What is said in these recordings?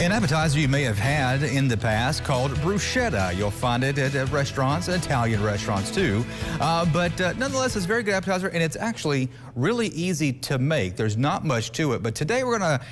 An appetizer you may have had in the past called Bruschetta. You'll find it at restaurants, Italian restaurants too. But nonetheless, it's a very good appetizer, and it's actually really easy to make. There's not much to it, but today we're going to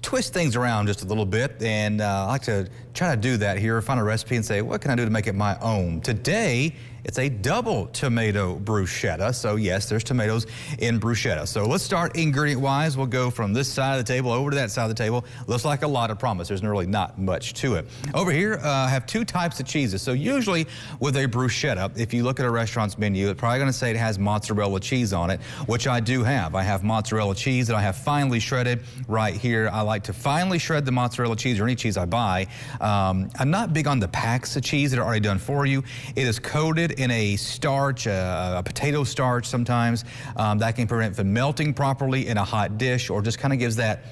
twist things around just a little bit, and I like to try to do that here, find a recipe and say, what can I do to make it my own? Today, it's a double tomato bruschetta. So yes, there's tomatoes in bruschetta. So let's start ingredient-wise. We'll go from this side of the table over to that side of the table. Looks like a lot, I promise. There's really not much to it. Over here, I have two types of cheeses. So usually with a bruschetta, if you look at a restaurant's menu, it's probably going to say it has mozzarella cheese on it, which I do have. I have mozzarella cheese that I have finely shredded right here. I like to finely shred the mozzarella cheese or any cheese I buy. I'm not big on the packs of cheese that are already done for you. It is coated in a starch, a potato starch sometimes, that can prevent it from melting properly in a hot dish, or just kind of gives that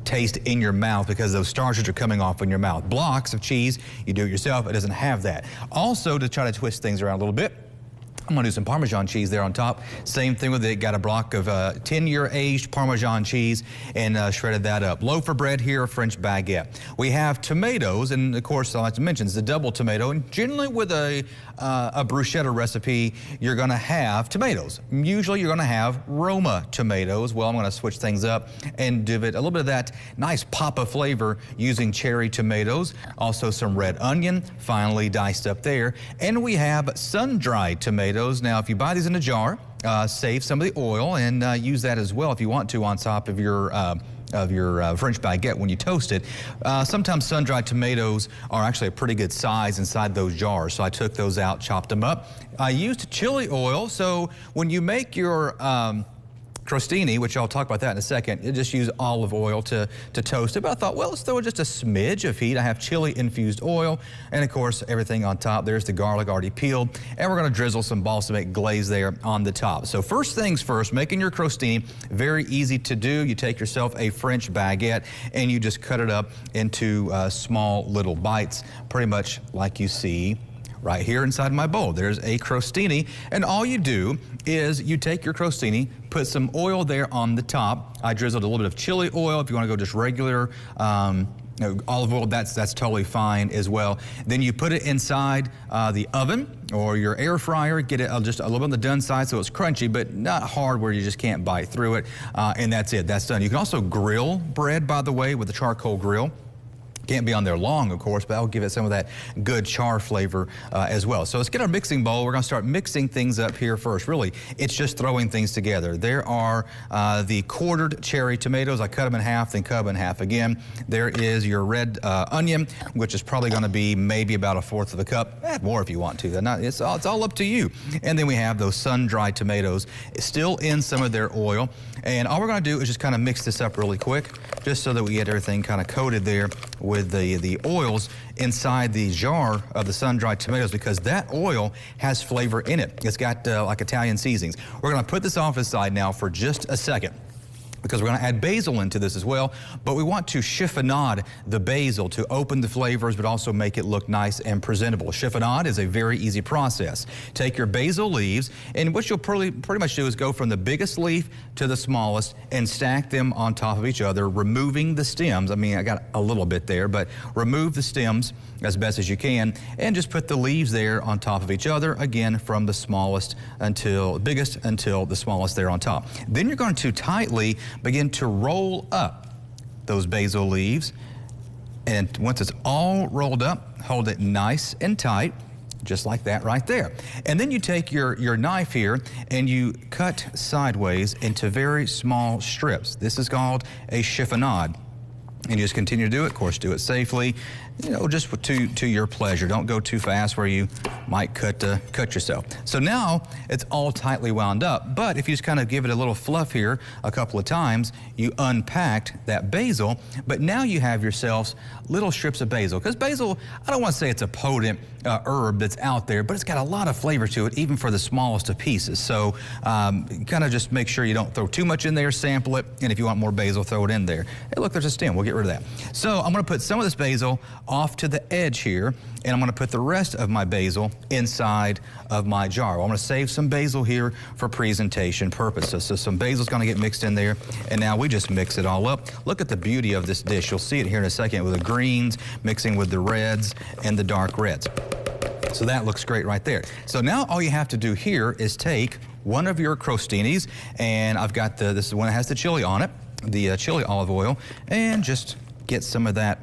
taste in your mouth because those starches are coming off in your mouth. Blocks of cheese, you do it yourself, it doesn't have that. Also, to try to twist things around a little bit, I'm going to do some Parmesan cheese there on top. Same thing with it. Got a block of 10-year aged Parmesan cheese and shredded that up. Loaf of bread here, a French baguette. We have tomatoes, and of course, I like to mention, it's a double tomato. And generally with a bruschetta recipe, you're going to have tomatoes. Usually you're going to have Roma tomatoes. Well, I'm going to switch things up and give it a little bit of that nice pop of flavor using cherry tomatoes. Also some red onion, finely diced up there. And we have sun-dried tomatoes. Now, if you buy these in a jar, save some of the oil and use that as well if you want to on top of your French baguette when you toast it. Sometimes sun-dried tomatoes are actually a pretty good size inside those jars, so I took those out, chopped them up. I used chili oil, so when you make your crostini, which I'll talk about that in a second, you just use olive oil to toast it. But I thought, well, let's throw just a smidge of heat. I have chili infused oil, and of course, everything on top. There's the garlic already peeled, and we're going to drizzle some balsamic glaze there on the top. So first things first, making your crostini, very easy to do. You take yourself a French baguette, and you just cut it up into small little bites, pretty much like you see right here inside my bowl. There's a crostini, and all you do is you take your crostini, put some oil there on the top. I drizzled a little bit of chili oil. If you want to go just regular olive oil, that's totally fine as well. Then you put it inside the oven or your air fryer. Get it just a little bit on the done side so it's crunchy, but not hard where you just can't bite through it. And that's it. That's done. You can also grill bread, by the way, with a charcoal grill. Can't be on there long, of course, but I'll give it some of that good char flavor as well. So let's get our mixing bowl. We're going to start mixing things up here first. Really, it's just throwing things together. There are the quartered cherry tomatoes. I cut them in half, then cut them in half again. There is your red onion, which is probably going to be maybe about 1/4 of a cup. Add more if you want to. It's all up to you. And then we have those sun-dried tomatoes still in some of their oil. And all we're going to do is just kind of mix this up really quick, just so that we get everything kind of coated there with the oils inside the jar of the sun-dried tomatoes, because that oil has flavor in it. It's got like Italian seasonings. We're going to put this off the side now for just a second, because we're going to add basil into this as well, but we want to chiffonade the basil to open the flavors, but also make it look nice and presentable. Chiffonade is a very easy process. Take your basil leaves, and what you'll pretty much do is go from the biggest leaf to the smallest and stack them on top of each other, removing the stems. I mean, I got a little bit there, but remove the stems as best as you can, and just put the leaves there on top of each other, again, from the smallest until biggest until the smallest there on top. Then you're going to tightly begin to roll up those basil leaves, and once it's all rolled up, hold it nice and tight, just like that right there. And then you take your knife here and you cut sideways into very small strips. This is called a chiffonade. And you just continue to do it. Of course, do it safely, you know, just to your pleasure. Don't go too fast where you might cut yourself. So now it's all tightly wound up, but if you just kind of give it a little fluff here a couple of times, you unpacked that basil, but now you have yourselves little strips of basil. Because basil, I don't want to say it's a potent herb that's out there, but it's got a lot of flavor to it, even for the smallest of pieces. So kind of just make sure you don't throw too much in there, sample it, and if you want more basil, throw it in there. Hey, look, there's a stem. We'll get rid of that. So I'm gonna put some of this basil off to the edge here, and I'm gonna put the rest of my basil inside of my jar. I'm gonna save some basil here for presentation purposes. So some basil's gonna get mixed in there, and now we just mix it all up. Look at the beauty of this dish. You'll see it here in a second with the greens mixing with the reds and the dark reds. So that looks great right there. So now all you have to do here is take one of your crostinis, and I've got this is one that has the chili on it, the chili olive oil, and just get some of that.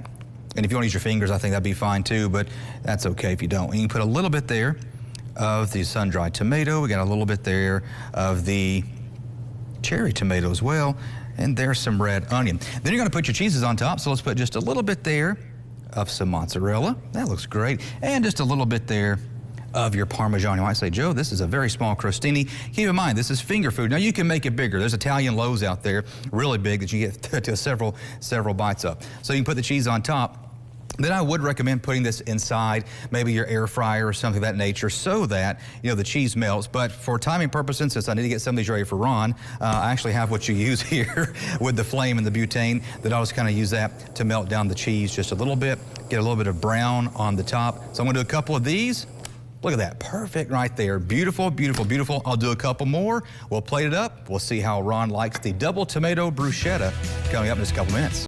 And if you want to use your fingers, I think that'd be fine too, but that's okay if you don't. And you can put a little bit there of the sun-dried tomato. We got a little bit there of the cherry tomato as well, and there's some red onion. Then you're going to put your cheeses on top, so let's put just a little bit there of some mozzarella. That looks great. And just a little bit there of your Parmesan. You might say, Joe, this is a very small crostini. Keep in mind, this is finger food. Now you can make it bigger. There's Italian loaves out there, really big, that you get to several bites of. So you can put the cheese on top. Then I would recommend putting this inside maybe your air fryer or something of that nature so that, you know, the cheese melts. But for timing purposes, since I need to get some of these ready for Ron, I actually have what you use here with the flame and the butane, that I'll just kind of use that to melt down the cheese just a little bit, get a little bit of brown on the top. So I'm gonna do a couple of these. Look at that, perfect right there. Beautiful, beautiful, beautiful. I'll do a couple more. We'll plate it up. We'll see how Ron likes the double tomato bruschetta coming up in just a couple minutes.